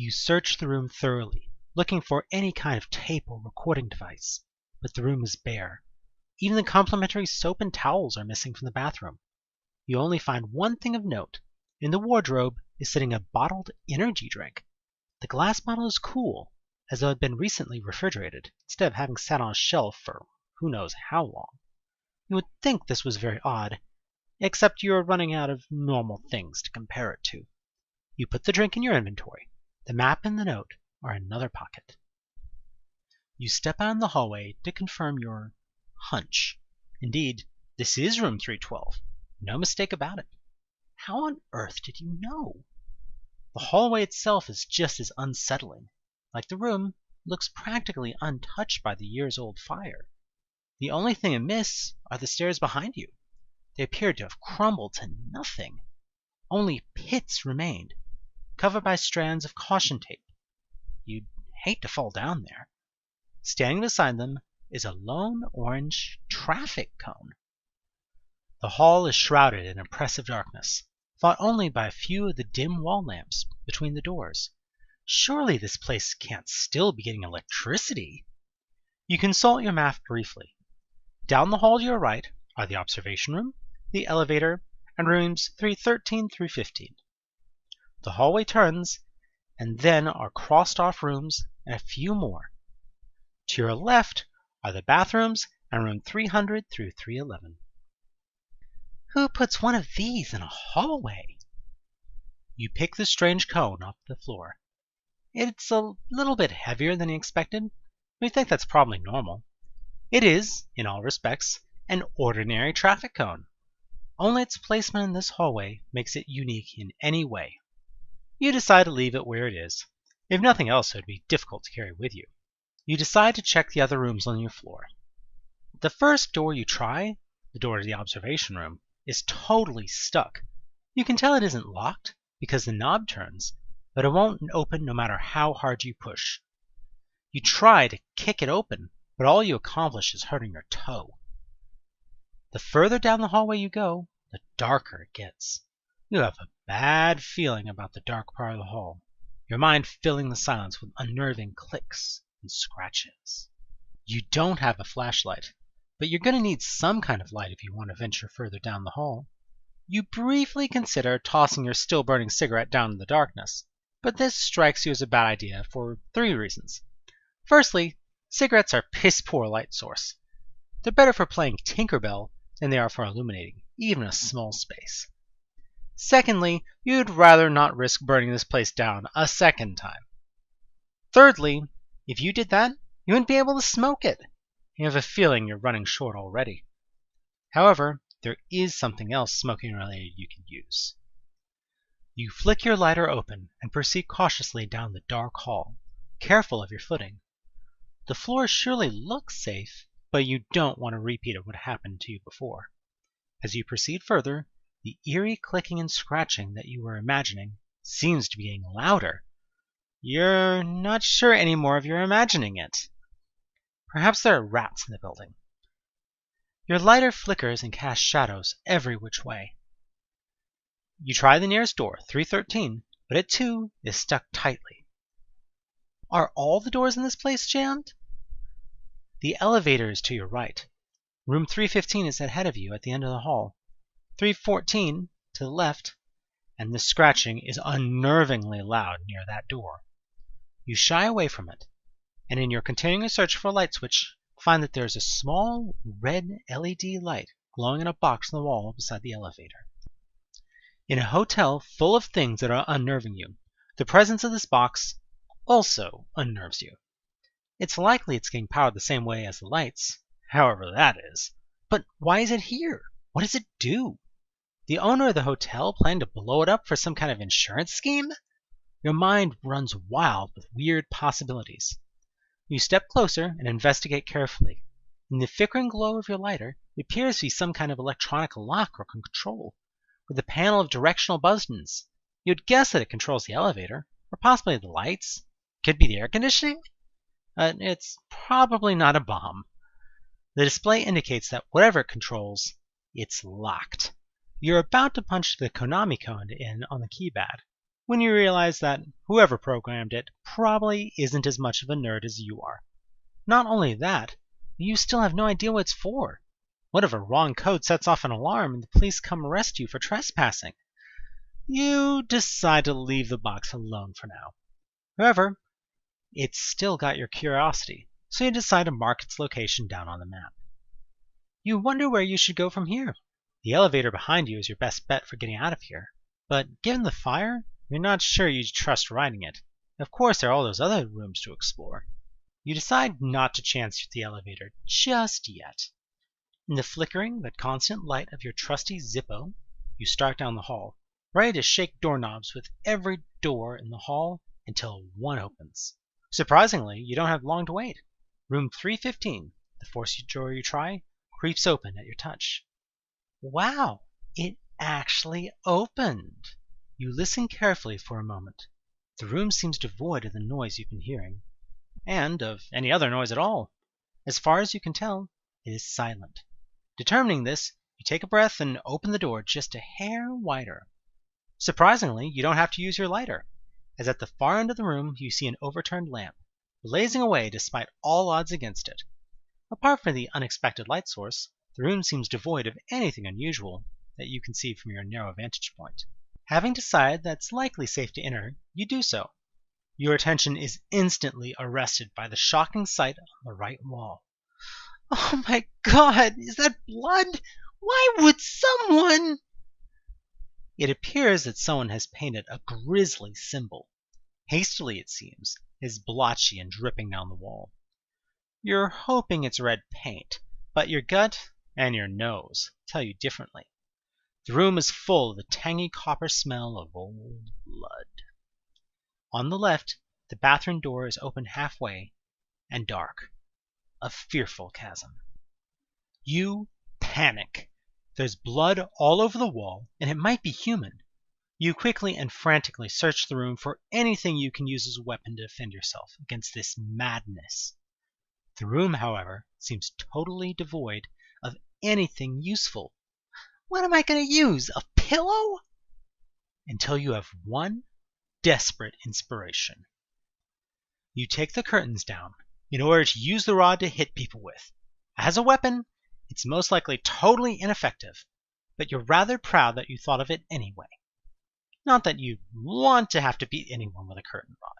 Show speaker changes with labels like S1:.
S1: You search the room thoroughly, looking for any kind of tape or recording device, but the room is bare. Even the complimentary soap and towels are missing from the bathroom. You only find one thing of note. In the wardrobe is sitting a bottled energy drink. The glass bottle is cool, as though it had been recently refrigerated, instead of having sat on a shelf for who knows how long. You would think this was very odd, except you are running out of normal things to compare it to. You put the drink in your inventory. The map and the note are in another pocket. You step out in the hallway to confirm your hunch. Indeed, this is room 312. No mistake about it. How on earth did you know? The hallway itself is just as unsettling. Like the room, it looks practically untouched by the years-old fire. The only thing amiss are the stairs behind you. They appeared to have crumbled to nothing. Only pits remained, covered by strands of caution tape. You'd hate to fall down there. Standing beside them is a lone orange traffic cone. The hall is shrouded in oppressive darkness, fought only by a few of the dim wall lamps between the doors. Surely this place can't still be getting electricity. You consult your map briefly. Down the hall to your right are the observation room, the elevator, and rooms 313 through 15. The hallway turns, and then are crossed-off rooms and a few more. To your left are the bathrooms and room 300 through 311. Who puts one of these in a hallway? You pick the strange cone off the floor. It's a little bit heavier than you expected. We think that's probably normal. It is, in all respects, an ordinary traffic cone. Only its placement in this hallway makes it unique in any way. You decide to leave it where it is. If nothing else, it would be difficult to carry with you. You decide to check the other rooms on your floor. The first door you try, the door to the observation room, is totally stuck. You can tell it isn't locked because the knob turns, but it won't open no matter how hard you push. You try to kick it open, but all you accomplish is hurting your toe. The further down the hallway you go, the darker it gets. You have a bad feeling about the dark part of the hall, your mind filling the silence with unnerving clicks and scratches. You don't have a flashlight, but you're going to need some kind of light if you want to venture further down the hall. You briefly consider tossing your still-burning cigarette down in the darkness, but this strikes you as a bad idea for 3 reasons. Firstly, cigarettes are a piss-poor light source. They're better for playing Tinkerbell than they are for illuminating, even a small space. Secondly, you'd rather not risk burning this place down a second time. Thirdly, if you did that, you wouldn't be able to smoke it. You have a feeling you're running short already. However, there is something else smoking related you can use. You flick your lighter open and proceed cautiously down the dark hall, careful of your footing. The floor surely looks safe, but you don't want to repeat of what happened to you before. As you proceed further, the eerie clicking and scratching that you were imagining seems to be getting louder. You're not sure anymore if you're imagining it. Perhaps there are rats in the building. Your lighter flickers and casts shadows every which way. You try the nearest door, 313, but it too is stuck tightly. Are all the doors in this place jammed? The elevator is to your right. Room 315 is ahead of you at the end of the hall. 314 to the left, and the scratching is unnervingly loud near that door. You shy away from it, and in your continuing search for a light switch, find that there is a small red LED light glowing in a box on the wall beside the elevator. In a hotel full of things that are unnerving you, the presence of this box also unnerves you. It's likely it's getting powered the same way as the lights, however that is. But why is it here? What does it do? The owner of the hotel planned to blow it up for some kind of insurance scheme? Your mind runs wild with weird possibilities. You step closer and investigate carefully. In the flickering glow of your lighter, it appears to be some kind of electronic lock or control, with a panel of directional buttons. You'd guess that it controls the elevator, or possibly the lights. Could be the air conditioning? It's probably not a bomb. The display indicates that whatever it controls, it's locked. You're about to punch the Konami code in on the keypad when you realize that whoever programmed it probably isn't as much of a nerd as you are. Not only that, but you still have no idea what it's for. What if a wrong code sets off an alarm and the police come arrest you for trespassing? You decide to leave the box alone for now. However, it's still got your curiosity, so you decide to mark its location down on the map. You wonder where you should go from here. The elevator behind you is your best bet for getting out of here, but given the fire, you're not sure you'd trust riding it. Of course, there are all those other rooms to explore. You decide not to chance the elevator just yet. In the flickering but constant light of your trusty Zippo, you start down the hall, ready to shake doorknobs with every door in the hall until one opens. Surprisingly, you don't have long to wait. Room 315, the first door you try, creeps open at your touch. Wow, it actually opened! You listen carefully for a moment. The room seems devoid of the noise you've been hearing, and of any other noise at all. As far as you can tell, it is silent. Determining this, you take a breath and open the door just a hair wider. Surprisingly, you don't have to use your lighter, as at the far end of the room you see an overturned lamp, blazing away despite all odds against it. Apart from the unexpected light source, the room seems devoid of anything unusual that you can see from your narrow vantage point. Having decided that it's likely safe to enter, you do so. Your attention is instantly arrested by the shocking sight on the right wall. Oh my God, is that blood? Why would someone? It appears that someone has painted a grisly symbol. Hastily, it seems, it is blotchy and dripping down the wall. You're hoping it's red paint, but your gut and your nose tell you differently. The room is full of the tangy copper smell of old blood. On the left, the bathroom door is open halfway and dark. A fearful chasm. You panic. There's blood all over the wall, and it might be human. You quickly and frantically search the room for anything you can use as a weapon to defend yourself against this madness. The room, however, seems totally devoid of anything useful. What am I going to use? A pillow? Until you have one desperate inspiration. You take the curtains down in order to use the rod to hit people with. As a weapon, it's most likely totally ineffective, but you're rather proud that you thought of it anyway. Not that you want to have to beat anyone with a curtain rod.